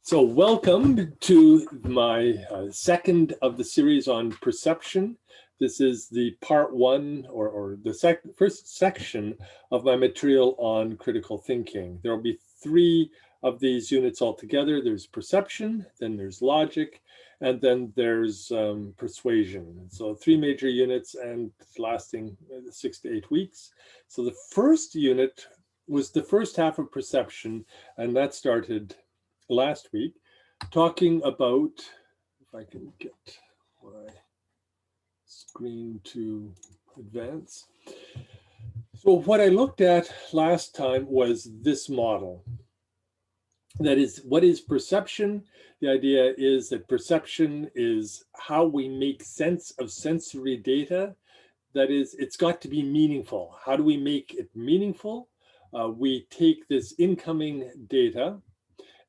So welcome to my second of the series on perception. This is the part one or the first section of my material on critical thinking. There will be three of these units altogether. There's perception, then there's logic, and then there's persuasion. So three major units and lasting 6 to 8 weeks. So the first unit was the first half of perception, and that started last week, talking about, if I can get my screen to advance. So what I looked at last time was this model. That is, what is perception? The idea is that perception is how we make sense of sensory data. That is, it's got to be meaningful. How do we make it meaningful? We take this incoming data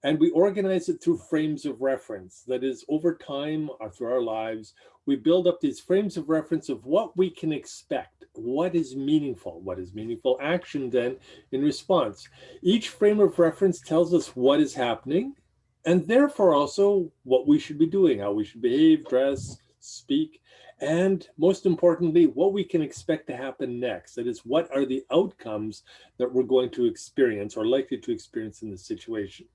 and we organize it through frames of reference. That is, over time, through our lives, we build up these frames of reference of what we can expect, what is meaningful action then in response. Each frame of reference tells us what is happening, and therefore also what we should be doing, how we should behave, dress, speak, and most importantly, what we can expect to happen next. That is, what are the outcomes that we're going to experience or likely to experience in this situation.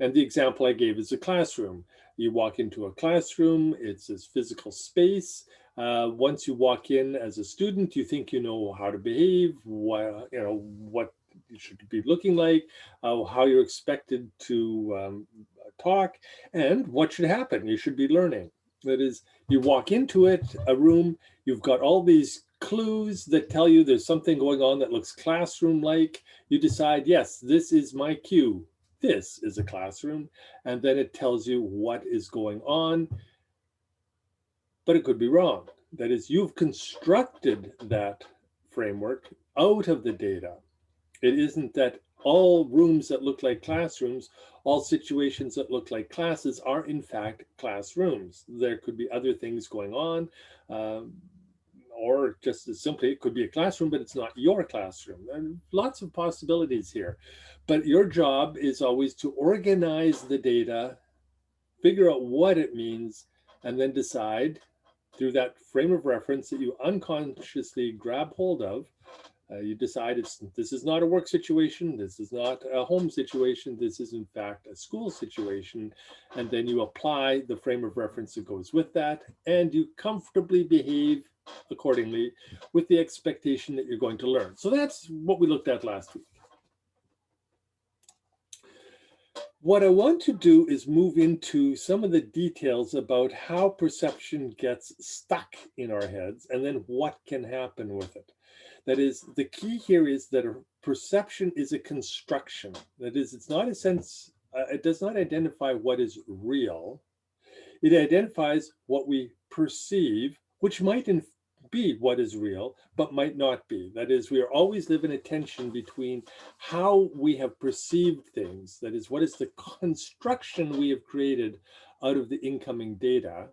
And the example I gave is a classroom. You walk into a classroom, it's this physical space. Once you walk in as a student, you think you know how to behave, what you should be looking like, how you're expected to talk, and what should happen. You should be learning. That is, you walk into it, a room, you've got all these clues that tell you there's something going on that looks classroom-like. You decide, yes, this is my cue. This is a classroom, and then it tells you what is going on, but it could be wrong. That is, you've constructed that framework out of the data. It isn't that all rooms that look like classrooms, all situations that look like classes are in fact classrooms. There could be other things going on, or just as simply, it could be a classroom, but it's not your classroom. And lots of possibilities here. But your job is always to organize the data, figure out what it means, and then decide through that frame of reference that you unconsciously grab hold of. You decide this is not a work situation, this is not a home situation, this is in fact a school situation, and then you apply the frame of reference that goes with that, and you comfortably behave accordingly with the expectation that you're going to learn. So that's what we looked at last week. What I want to do is move into some of the details about how perception gets stuck in our heads and then what can happen with it. That is, the key here is that a perception is a construction. That is, it's not a sense, it does not identify what is real. It identifies what we perceive, which might be what is real, but might not be. That is, we are always living a tension between how we have perceived things, that is, what is the construction we have created out of the incoming data,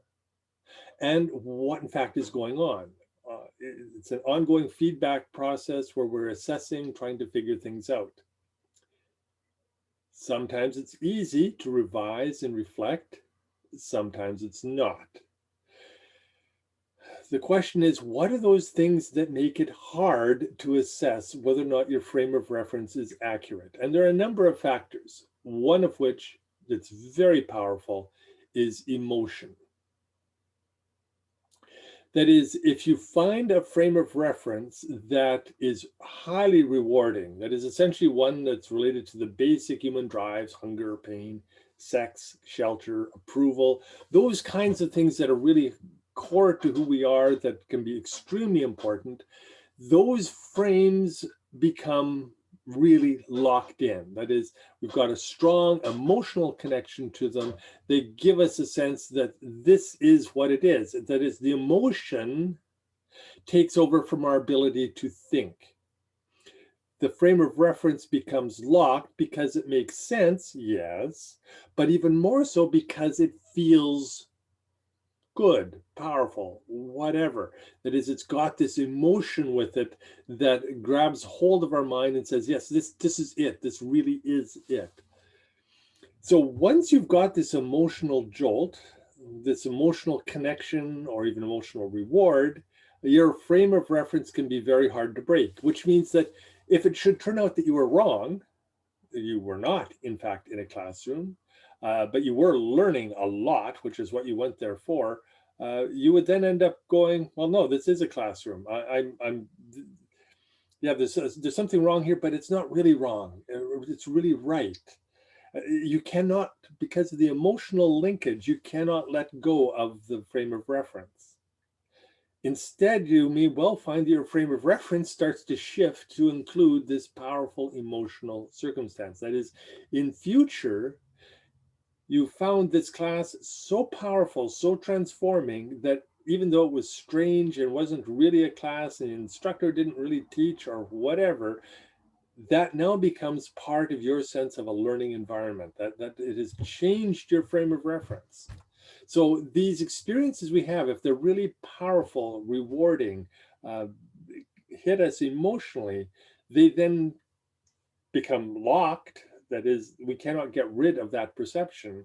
and what in fact is going on. It's an ongoing feedback process where we're assessing, trying to figure things out. Sometimes it's easy to revise and reflect, sometimes it's not. The question is, what are those things that make it hard to assess whether or not your frame of reference is accurate? And there are a number of factors, one of which that's very powerful is emotion. That is, if you find a frame of reference that is highly rewarding, that is essentially one that's related to the basic human drives, hunger, pain, sex, shelter, approval, those kinds of things that are really core to who we are, that can be extremely important, those frames become really locked in. That is, we've got a strong emotional connection to them. They give us a sense that this is what it is. That is, the emotion takes over from our ability to think. The frame of reference becomes locked because it makes sense, yes, but even more so because it feels good, powerful, whatever. That is, it's got this emotion with it that grabs hold of our mind and says, yes, this is it. This really is it. So once you've got this emotional jolt, this emotional connection, or even emotional reward, your frame of reference can be very hard to break, which means that if it should turn out that you were wrong, you were not, in fact, in a classroom, but you were learning a lot, which is what you went there for, you would then end up going, well, no, this is a classroom. Yeah, there's something wrong here, but it's not really wrong. It's really right. You cannot, because of the emotional linkage, you cannot let go of the frame of reference. Instead, you may well find that your frame of reference starts to shift to include this powerful emotional circumstance. That is, in future, you found this class so powerful, so transforming, that even though it was strange and wasn't really a class and the instructor didn't really teach or whatever, that now becomes part of your sense of a learning environment, that it has changed your frame of reference. So these experiences we have, if they're really powerful, rewarding, hit us emotionally, they then become locked. That is, we cannot get rid of that perception.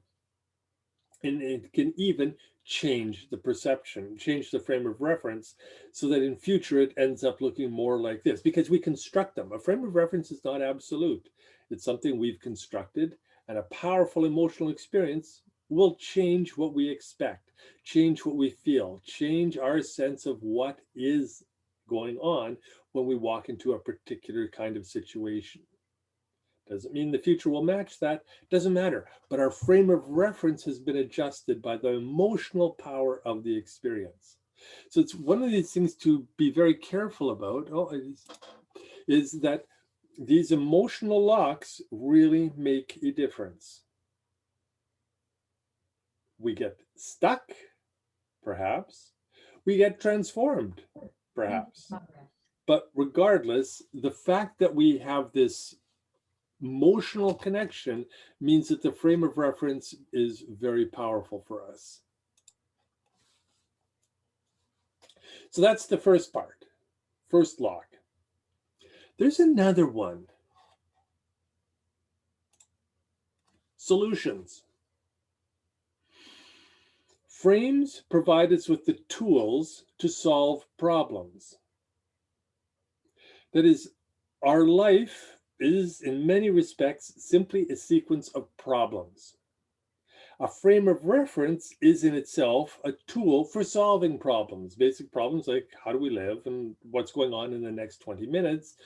And it can even change the perception, change the frame of reference, so that in future it ends up looking more like this, because we construct them. A frame of reference is not absolute. It's something we've constructed, and a powerful emotional experience will change what we expect, change what we feel, change our sense of what is going on when we walk into a particular kind of situation. Doesn't mean the future will match that, doesn't matter. But our frame of reference has been adjusted by the emotional power of the experience. So it's one of these things to be very careful about, is that these emotional locks really make a difference. We get stuck, perhaps. We get transformed, perhaps. But regardless, the fact that we have this emotional connection means that the frame of reference is very powerful for us. So that's the first part, first lock. There's another one. Solutions. Frames provide us with the tools to solve problems. That is, our life is in many respects simply a sequence of problems. A frame of reference is in itself a tool for solving problems. Basic problems like how do we live and what's going on in the next 20 minutes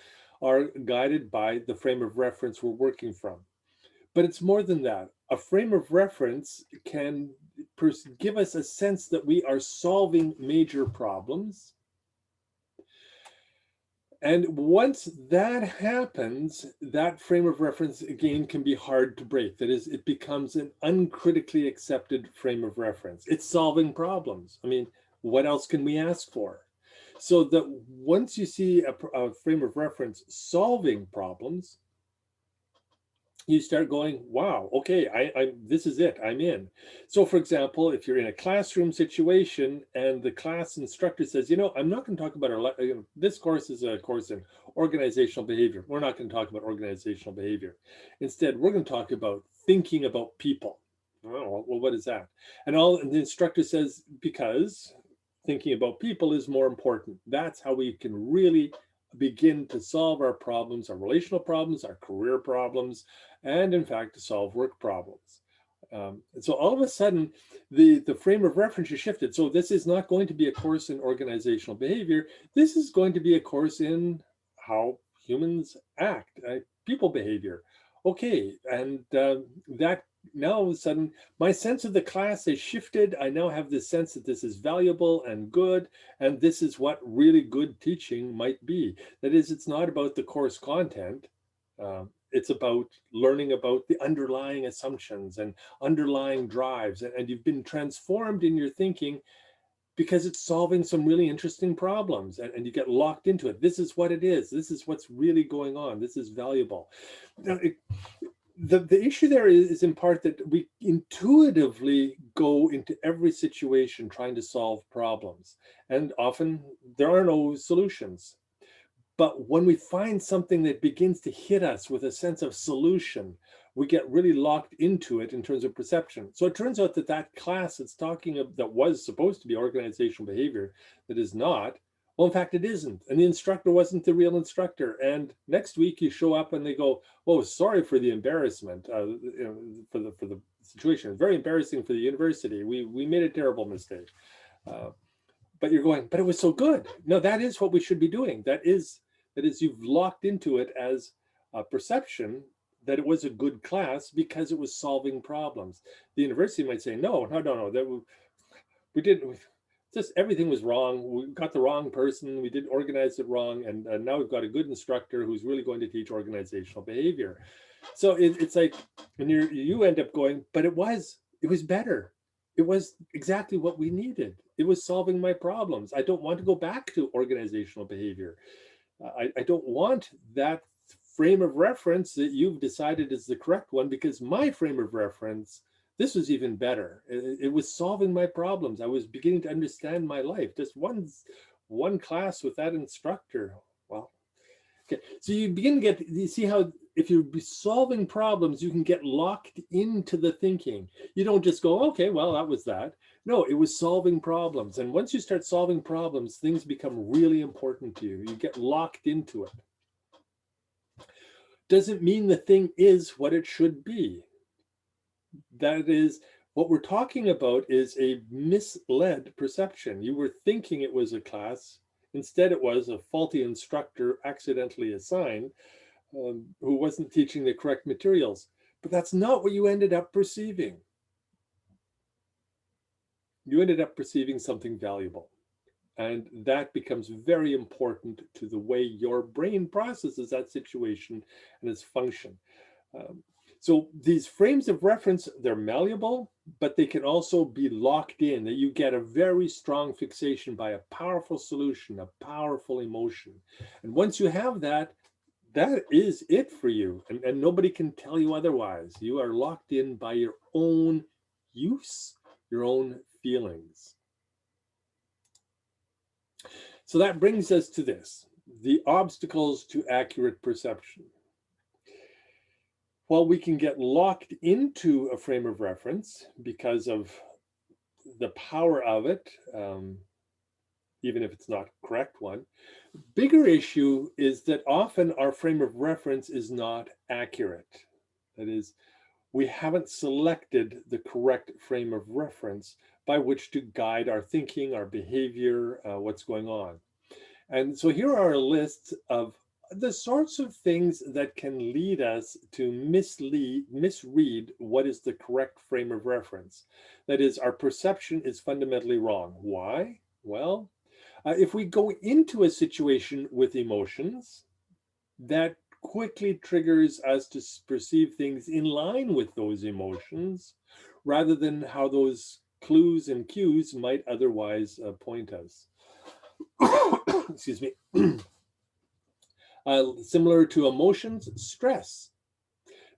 are guided by the frame of reference we're working from. But it's more than that. A frame of reference can give us a sense that we are solving major problems. And once that happens, that frame of reference, again, can be hard to break. That is, it becomes an uncritically accepted frame of reference. It's solving problems. I mean, what else can we ask for? So that once you see a frame of reference solving problems, you start going, wow, okay, this is it, I'm in. So for example, if you're in a classroom situation and the class instructor says, I'm not going to talk about this course is a course in organizational behavior. We're not going to talk about organizational behavior. Instead, we're going to talk about thinking about people. Oh, well, what is that? And the instructor says, because thinking about people is more important. That's how we can really begin to solve our problems, our relational problems, our career problems, and in fact, to solve work problems. And so all of a sudden, the frame of reference is shifted. So this is not going to be a course in organizational behavior. This is going to be a course in how humans act, people behavior. Okay, and that now all of a sudden, my sense of the class has shifted. I now have this sense that this is valuable and good, and this is what really good teaching might be. That is, it's not about the course content. It's about learning about the underlying assumptions and underlying drives, and you've been transformed in your thinking because it's solving some really interesting problems, and you get locked into it. This is what it is. This is what's really going on. This is valuable. Now, the issue there is in part that we intuitively go into every situation trying to solve problems, and often there are no solutions. But when we find something that begins to hit us with a sense of solution, we get really locked into it in terms of perception. So it turns out that that class it's talking of, that was supposed to be organizational behavior, that is not, well, in fact, it isn't. And the instructor wasn't the real instructor. And next week you show up and they go, oh, sorry for the embarrassment, for the situation. It's very embarrassing for the university. We made a terrible mistake. But you're going, but it was so good. No, that is what we should be doing. That is you've locked into it as a perception that it was a good class because it was solving problems. The university might say, no, that we didn't, just everything was wrong. We got the wrong person. We didn't organize it wrong. And now we've got a good instructor who's really going to teach organizational behavior. So it's like, and you end up going, but it was better. It was exactly what we needed. It was solving my problems. I don't want to go back to organizational behavior. I don't want that frame of reference that you've decided is the correct one, because my frame of reference, this was even better. It was solving my problems. I was beginning to understand my life. Just one class with that instructor. Well, okay. So you begin to get, you see how if you're solving problems, you can get locked into the thinking. You don't just go, okay, well, that was that. No, it was solving problems. And once you start solving problems, things become really important to you. You get locked into it. Doesn't mean the thing is what it should be. That is, what we're talking about is a misled perception. You were thinking it was a class. Instead, it was a faulty instructor accidentally assigned who wasn't teaching the correct materials. But that's not what you ended up perceiving. You ended up perceiving something valuable. And that becomes very important to the way your brain processes that situation and its function. So these frames of reference, they're malleable, but they can also be locked in, that you get a very strong fixation by a powerful solution, a powerful emotion. And once you have that, that is it for you. And nobody can tell you otherwise. You are locked in by your own use, your own feelings. So that brings us to this, the obstacles to accurate perception. While we can get locked into a frame of reference because of the power of it, even if it's not a correct one, bigger issue is that often our frame of reference is not accurate. That is, we haven't selected the correct frame of reference by which to guide our thinking, our behavior, what's going on. And so here are a list of the sorts of things that can lead us to misread what is the correct frame of reference. That is, our perception is fundamentally wrong. Why? Well, if we go into a situation with emotions, that quickly triggers us to perceive things in line with those emotions, rather than how those clues and cues might otherwise point us. Excuse me. Similar to emotions, stress.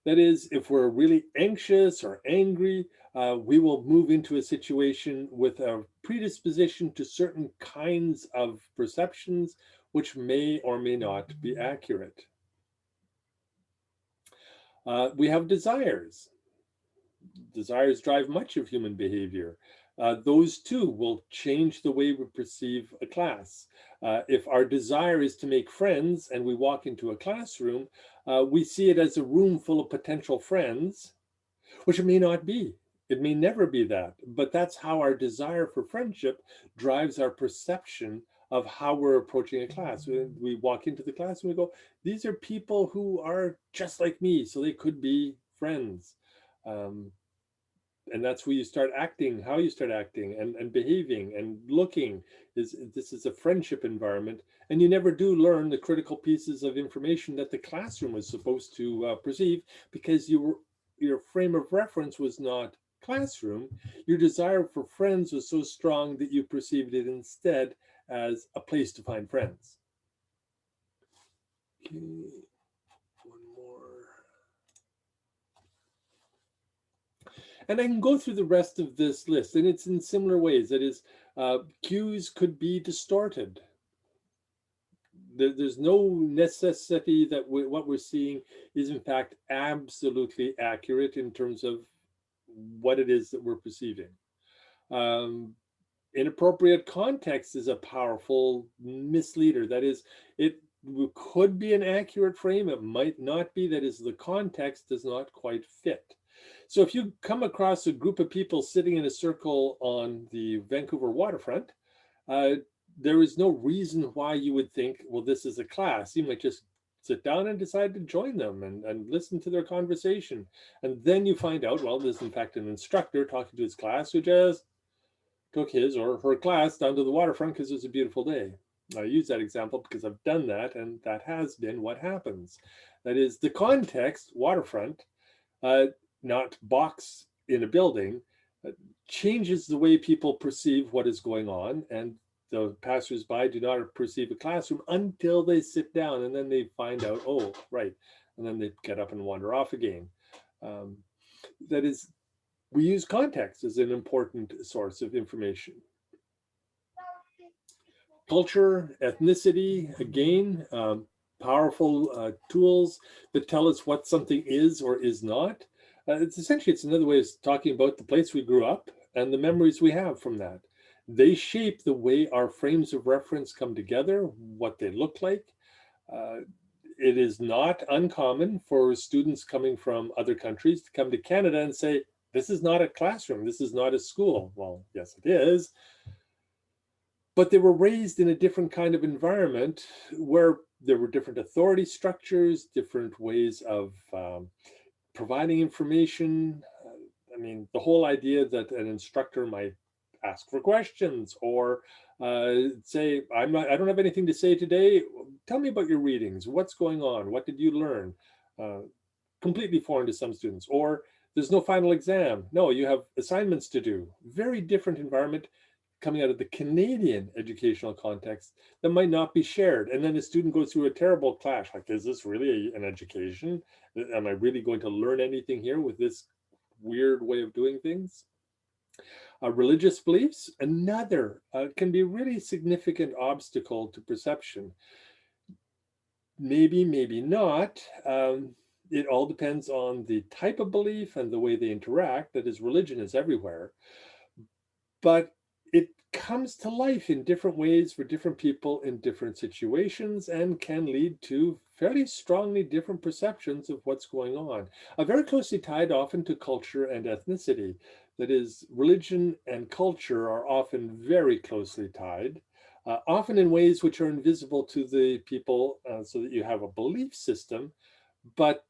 That is, if we're really anxious or angry, we will move into a situation with a predisposition to certain kinds of perceptions, which may or may not be accurate. We have desires. Desires drive much of human behavior. Those too will change the way we perceive a class. If our desire is to make friends and we walk into a classroom, we see it as a room full of potential friends, which it may not be. It may never be that, but that's how our desire for friendship drives our perception of how we're approaching a class. We walk into the class and we go, these are people who are just like me, so they could be friends. And that's where you start acting, how you start acting and behaving and looking. This is a friendship environment, and you never do learn the critical pieces of information that the classroom was supposed to perceive, because your frame of reference was not classroom. Your desire for friends was so strong that you perceived it instead as a place to find friends. Okay, one more. And I can go through the rest of this list, and it's in similar ways. That is, cues could be distorted. There's no necessity that what we're seeing is in fact absolutely accurate in terms of what it is that we're perceiving. Inappropriate context is a powerful misleader. That is, it could be an accurate frame, it might not be. That is, the context does not quite fit. So if you come across a group of people sitting in a circle on the Vancouver waterfront, there is no reason why you would think, well, this is a class. You might just sit down and decide to join them and listen to their conversation. And then you find out, well, there's in fact an instructor talking to his class who just took his or her class down to the waterfront because it was a beautiful day. I use that example because I've done that, and that has been what happens. That is, the context, waterfront, not box in a building, changes the way people perceive what is going on, and the passersby do not perceive a classroom until they sit down, and then they find out, oh, right, and then they get up and wander off again. That is, we use context as an important source of information. Culture, ethnicity, again, powerful tools that tell us what something is or is not. It's another way of talking about the place we grew up and the memories we have from that. They shape the way our frames of reference come together, what they look like. It is not uncommon for students coming from other countries to come to Canada and say, this is not a classroom, this is not a school. Well, yes, it is. But they were raised in a different kind of environment where there were different authority structures, different ways of providing information. I mean, the whole idea that an instructor might ask for questions or say, I don't have anything to say today. Tell me about your readings. What's going on? What did you learn? Completely foreign to some students. Or there's no final exam. No, you have assignments to do. Very different environment coming out of the Canadian educational context that might not be shared. And then a student goes through a terrible clash. Like, is this really an education? Am I really going to learn anything here with this weird way of doing things? Religious beliefs, another, can be a really significant obstacle to perception. Maybe, maybe not. It all depends on the type of belief and the way they interact. That is, religion is everywhere. But it comes to life in different ways for different people in different situations and can lead to fairly strongly different perceptions of what's going on. Very closely tied often to culture and ethnicity. That is, religion and culture are often very closely tied, often in ways which are invisible to the people, so that you have a belief system, but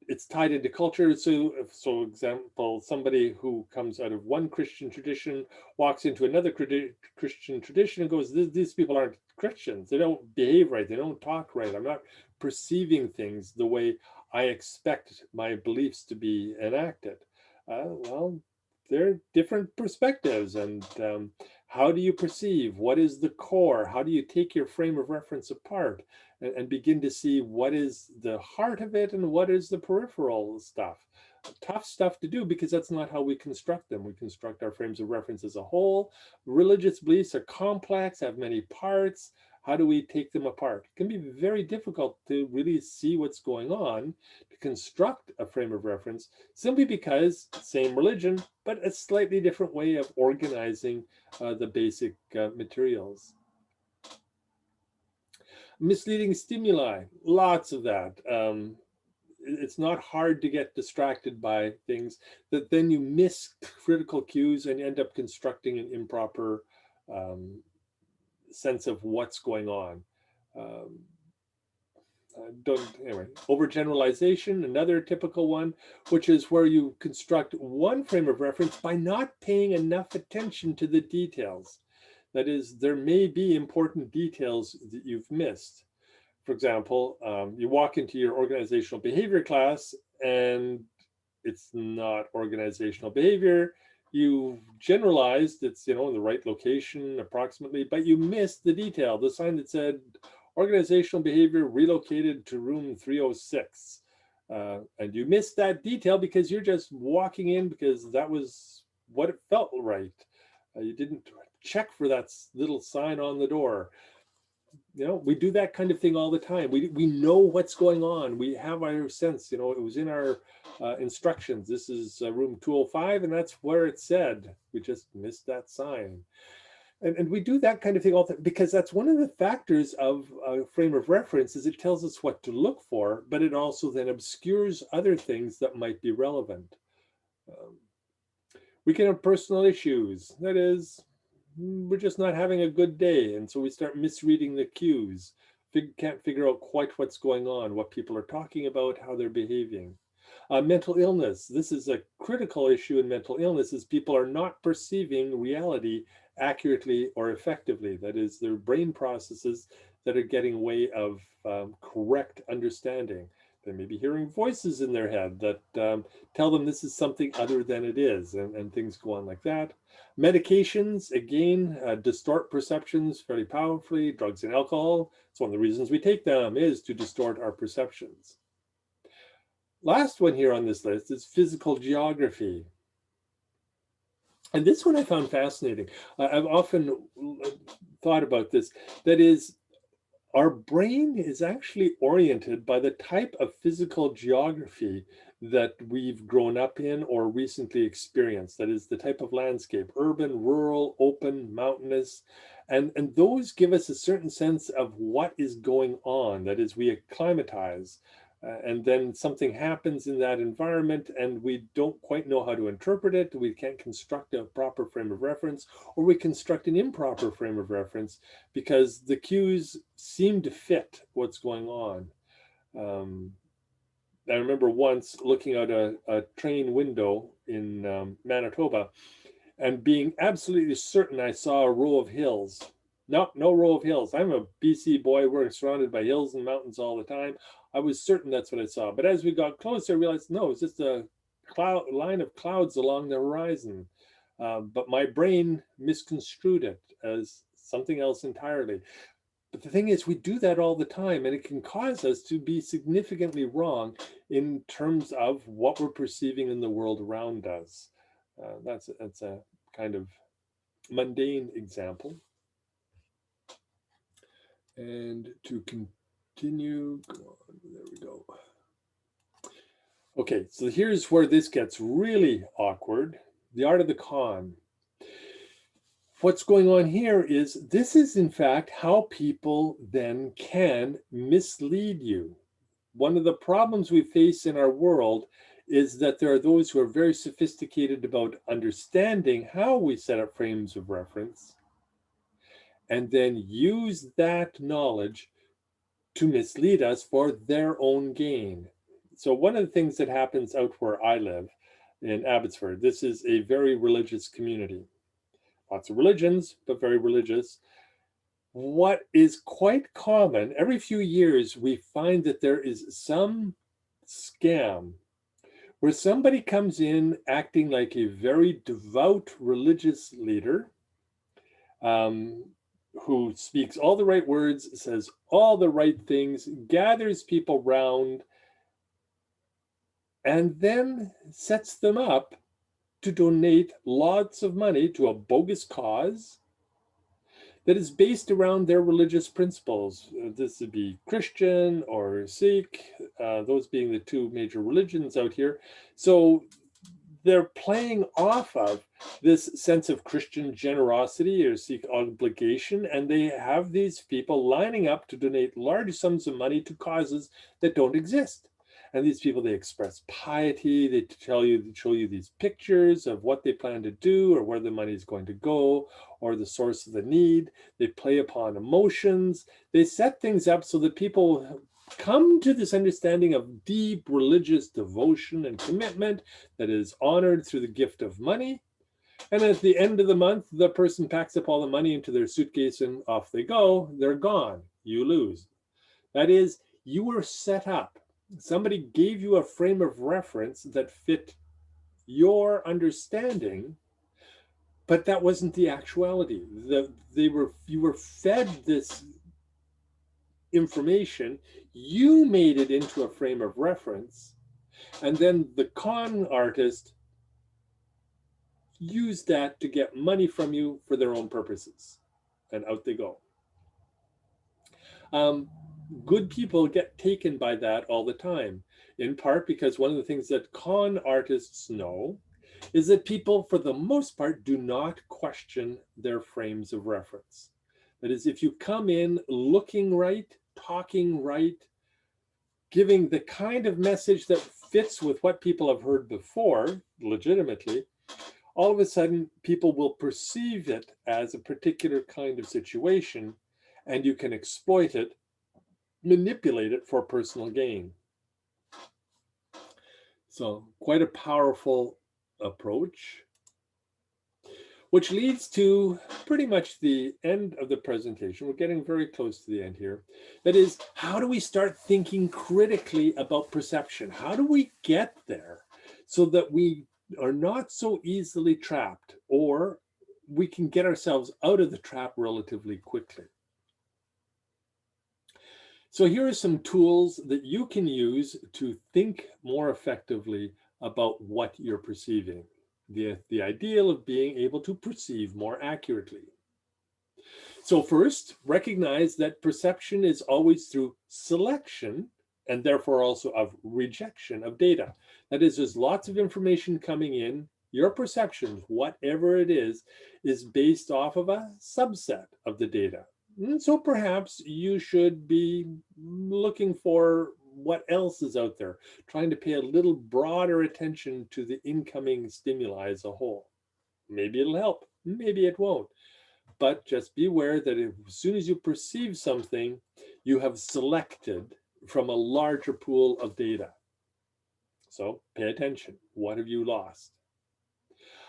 it's tied into culture. So, example, somebody who comes out of one Christian tradition walks into another Christian tradition and goes, these people aren't Christians. They don't behave right. They don't talk right. I'm not perceiving things the way I expect my beliefs to be enacted. Well, they're different perspectives. And how do you perceive? What is the core? How do you take your frame of reference apart and begin to see what is the heart of it and what is the peripheral stuff? Tough stuff to do because that's not how we construct them. We construct our frames of reference as a whole. Religious beliefs are complex, have many parts. How do we take them apart? It can be very difficult to really see what's going on, to construct a frame of reference, simply because same religion, but a slightly different way of organizing the basic materials. Misleading stimuli, lots of that. It's not hard to get distracted by things that then you miss critical cues and end up constructing an improper sense of what's going on. Anyway, overgeneralization, another typical one, which is where you construct one frame of reference by not paying enough attention to the details. That is, there may be important details that you've missed. For example, you walk into your organizational behavior class and it's not organizational behavior. You generalized it's, in the right location approximately, but you missed the detail, the sign that said organizational behavior relocated to room 306. And you missed that detail because you're just walking in because that was what it felt right. You didn't check for that little sign on the door. You know, we do that kind of thing all the time. We know what's going on. We have our sense, you know, it was in our instructions. This is room 205, and that's where it said. We just missed that sign. And we do that kind of thing all the time because that's one of the factors of a frame of reference is it tells us what to look for, but it also then obscures other things that might be relevant. Um, we can have personal issues. That is, we're just not having a good day. And so we start misreading the cues. Can't figure out quite what's going on, what people are talking about, how they're behaving. Mental illness. This is a critical issue in mental illness is people are not perceiving reality accurately or effectively. That is, their brain processes that are getting way of correct understanding. They may be hearing voices in their head that tell them this is something other than it is, and things go on like that. Medications, again, distort perceptions fairly powerfully. Drugs and alcohol, it's one of the reasons we take them is to distort our perceptions. Last one here on this list is physical geography. And this one I found fascinating. I've often thought about this. That is, our brain is actually oriented by the type of physical geography that we've grown up in or recently experienced. That is the type of landscape, urban, rural, open, mountainous. And those give us a certain sense of what is going on. That is, we acclimatize. And then something happens in that environment and we don't quite know how to interpret it. We can't construct a proper frame of reference, or we construct an improper frame of reference because the cues seem to fit what's going on. I remember once looking out a train window in Manitoba and being absolutely certain I saw a row of hills. No row of hills. I'm a BC boy. We're surrounded by hills and mountains all the time. I was certain that's what I saw. But as we got closer, I realized, no, it's just a line of clouds along the horizon. But my brain misconstrued it as something else entirely. But the thing is, we do that all the time, and it can cause us to be significantly wrong in terms of what we're perceiving in the world around us. That's a kind of mundane example. And to continue, there we go. Okay, so here's where this gets really awkward. The art of the con. What's going on here is this is in fact how people then can mislead you. One of the problems we face in our world is that there are those who are very sophisticated about understanding how we set up frames of reference and then use that knowledge to mislead us for their own gain. So one of the things that happens out where I live in Abbotsford, this is a very religious community. Lots of religions, but very religious. What is quite common, every few years, we find that there is some scam where somebody comes in acting like a very devout religious leader who speaks all the right words, says all the right things, gathers people round, and then sets them up to donate lots of money to a bogus cause that is based around their religious principles. This would be Christian or Sikh, those being the two major religions out here. So they're playing off of this sense of Christian generosity or Sikh obligation, and they have these people lining up to donate large sums of money to causes that don't exist. And these people, they express piety, they show you these pictures of what they plan to do or where the money is going to go or the source of the need. They play upon emotions. They set things up so that people come to this understanding of deep religious devotion and commitment that is honored through the gift of money. And at the end of the month, the person packs up all the money into their suitcase and off they go. They're gone. You lose. That is, you were set up. Somebody gave you a frame of reference that fit your understanding, but that wasn't the actuality. You were fed this information, you made it into a frame of reference, and then the con artist used that to get money from you for their own purposes, and out they go. Good people get taken by that all the time, in part because one of the things that con artists know is that people, for the most part, do not question their frames of reference. That is, if you come in looking right, talking right, giving the kind of message that fits with what people have heard before, legitimately, all of a sudden people will perceive it as a particular kind of situation, and you can exploit it, manipulate it for personal gain. So quite a powerful approach, which leads to pretty much the end of the presentation. We're getting very close to the end here. That is, how do we start thinking critically about perception? How do we get there so that we are not so easily trapped, or we can get ourselves out of the trap relatively quickly? So here are some tools that you can use to think more effectively about what you're perceiving. The ideal of being able to perceive more accurately. So first, recognize that perception is always through selection, and therefore also of rejection of data. That is, there's lots of information coming in. Your perception, whatever it is based off of a subset of the data. And so perhaps you should be looking for what else is out there, trying to pay a little broader attention to the incoming stimuli as a whole. Maybe it'll help, maybe it won't. But just be aware that as soon as you perceive something, you have selected from a larger pool of data. So pay attention. What have you lost?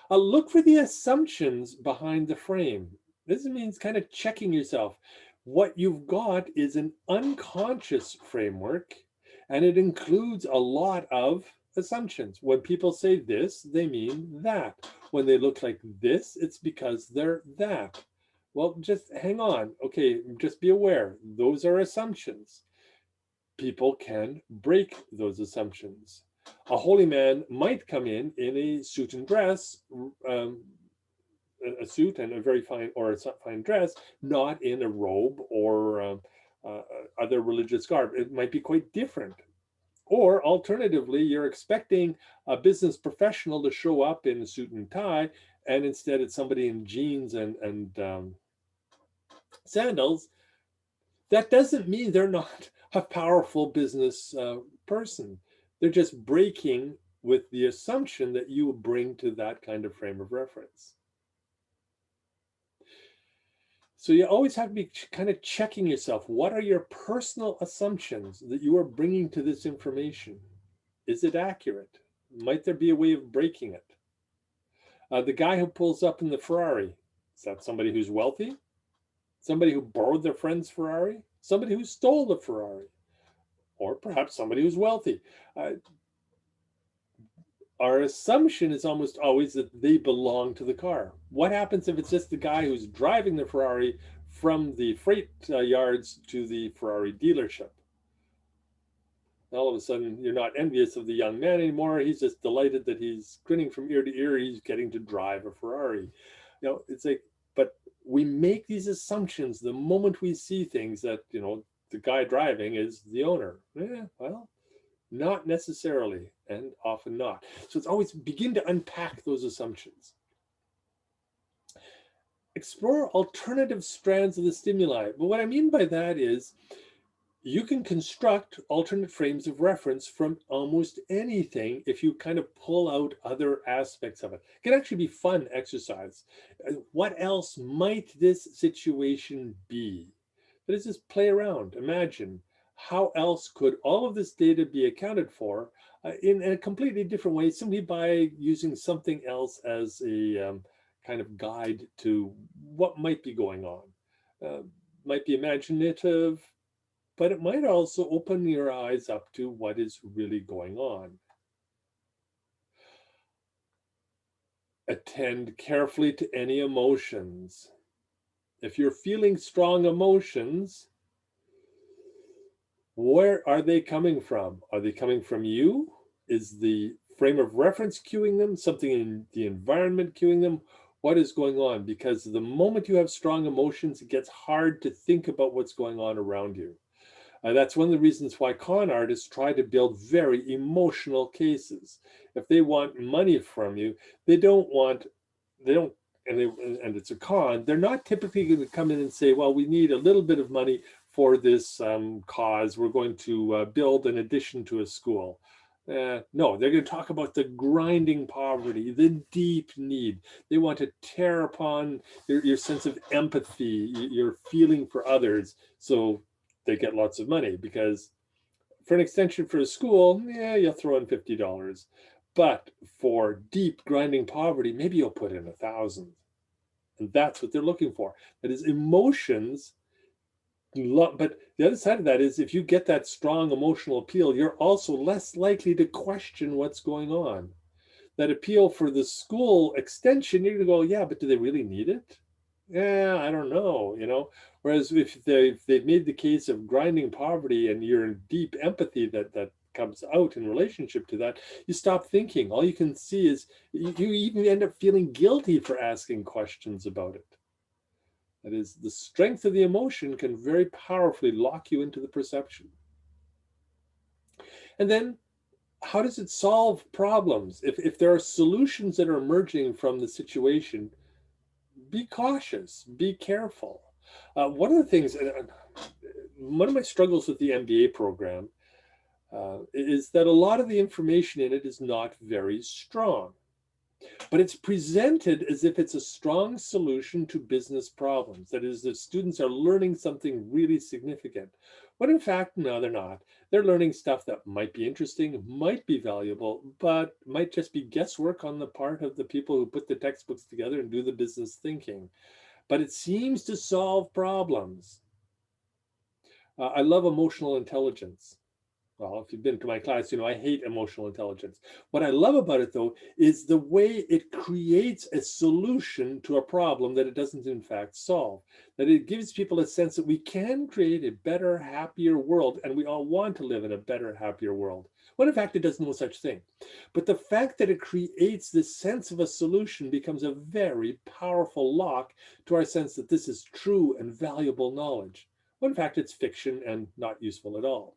Look for the assumptions behind the frame. This means kind of checking yourself. What you've got is an unconscious framework, and it includes a lot of assumptions. When people say this, they mean that. When they look like this, it's because they're that. Well, just hang on. Okay, just be aware. Those are assumptions. People can break those assumptions. A holy man might come in a suit and dress, a suit and a very fine, or a fine dress, not in a robe or other religious garb. It might be quite different. Or alternatively, you're expecting a business professional to show up in a suit and tie, and instead it's somebody in jeans and sandals. That doesn't mean they're not a powerful business person. They're just breaking with the assumption that you bring to that kind of frame of reference. So you always have to be kind of checking yourself. What are your personal assumptions that you are bringing to this information? Is it accurate? Might there be a way of breaking it? The guy who pulls up in the Ferrari, is that somebody who's wealthy? Somebody who borrowed their friend's Ferrari? Somebody who stole the Ferrari? Or perhaps somebody who's wealthy? Our assumption is almost always that they belong to the car. What happens if it's just the guy who's driving the Ferrari from the freight yards to the Ferrari dealership? All of a sudden, you're not envious of the young man anymore. He's just delighted that he's grinning from ear to ear. He's getting to drive a Ferrari. You know, it's like, but we make these assumptions the moment we see things that, you know, the guy driving is the owner. Well, not necessarily, and often not. So it's always begin to unpack those assumptions. Explore alternative strands of the stimuli. But what I mean by that is you can construct alternate frames of reference from almost anything if you kind of pull out other aspects of it. It can actually be fun exercise. What else might this situation be? But it's just play around, imagine. How else could all of this data be accounted for in a completely different way, simply by using something else as a kind of guide to what might be going on? Might be imaginative, but it might also open your eyes up to what is really going on. Attend carefully to any emotions. If you're feeling strong emotions, where are they coming from? Are they coming from you? Is the frame of reference cueing them? Something in the environment cueing them? what is going on, because the moment you have strong emotions, it gets hard to think about what's going on around you. That's one of the reasons why con artists try to build very emotional cases. If they want money from you, they don't want, they don't, and it's a con, they're not typically going to come in and say, well, we need a little bit of money for this cause. We're going to build an addition to a school. No, they're going to talk about the grinding poverty, the deep need. They want to tear upon your sense of empathy, your feeling for others. So they get lots of money, because for an extension for a school, yeah, you'll throw in $50. But for deep grinding poverty, maybe you'll put in 1,000. And that's what they're looking for. That is emotions. But the other side of that is, if you get that strong emotional appeal, you're also less likely to question what's going on. That appeal for the school extension, you're going to go, yeah, but do they really need it? Yeah, I don't know, Whereas if they've made the case of grinding poverty, and you're in deep empathy that comes out in relationship to that, you stop thinking. All you can see is you even end up feeling guilty for asking questions about it. That is, the strength of the emotion can very powerfully lock you into the perception. And then, how does it solve problems? If there are solutions that are emerging from the situation, be cautious, be careful. One of the things, one of my struggles with the MBA program is that a lot of the information in it is not very strong, but it's presented as if it's a strong solution to business problems. That is, the students are learning something really significant. When in fact, no, they're not. They're learning stuff that might be interesting, might be valuable, but might just be guesswork on the part of the people who put the textbooks together and do the business thinking. But it seems to solve problems. I love emotional intelligence. Well, if you've been to my class, I hate emotional intelligence. What I love about it, though, is the way it creates a solution to a problem that it doesn't, in fact, solve. That it gives people a sense that we can create a better, happier world, and we all want to live in a better, happier world. When, in fact, it does no such thing. But the fact that it creates this sense of a solution becomes a very powerful lock to our sense that this is true and valuable knowledge. When, in fact, it's fiction and not useful at all.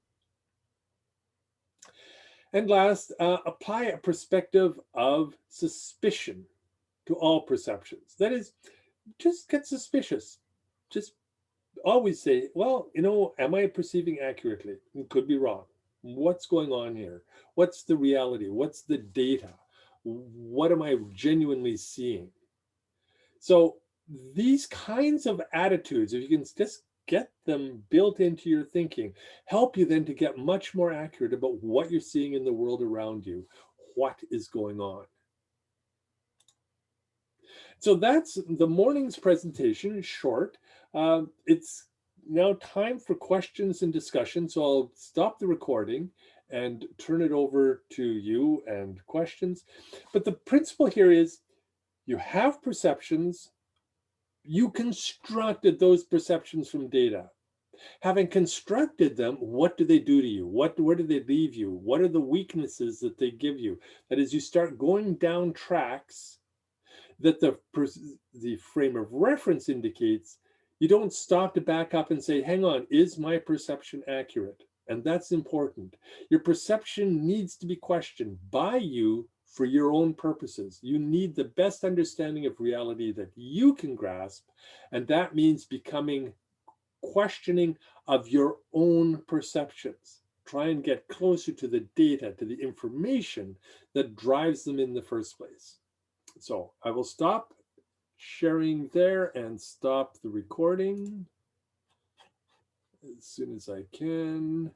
And last, apply a perspective of suspicion to all perceptions. That is, just get suspicious. Just always say, well, am I perceiving accurately? It could be wrong. What's going on here? What's the reality? What's the data? What am I genuinely seeing? So these kinds of attitudes, if you can just get them built into your thinking, help you then to get much more accurate about what you're seeing in the world around you, what is going on. So that's the morning's presentation. It's short. It's now time for questions and discussion. So I'll stop the recording and turn it over to you and questions. But the principle here is, you have perceptions. You constructed those perceptions from data. Having constructed them, what do they do to you? Where do they leave you? What are the weaknesses that they give you? That is, you start going down tracks that the frame of reference indicates. You don't stop to back up and say, hang on, is my perception accurate? And that's important. Your perception needs to be questioned by you for your own purposes. You need the best understanding of reality that you can grasp, and that means questioning of your own perceptions. Try and get closer to the data, to the information that drives them in the first place. So I will stop sharing there and stop the recording as soon as I can.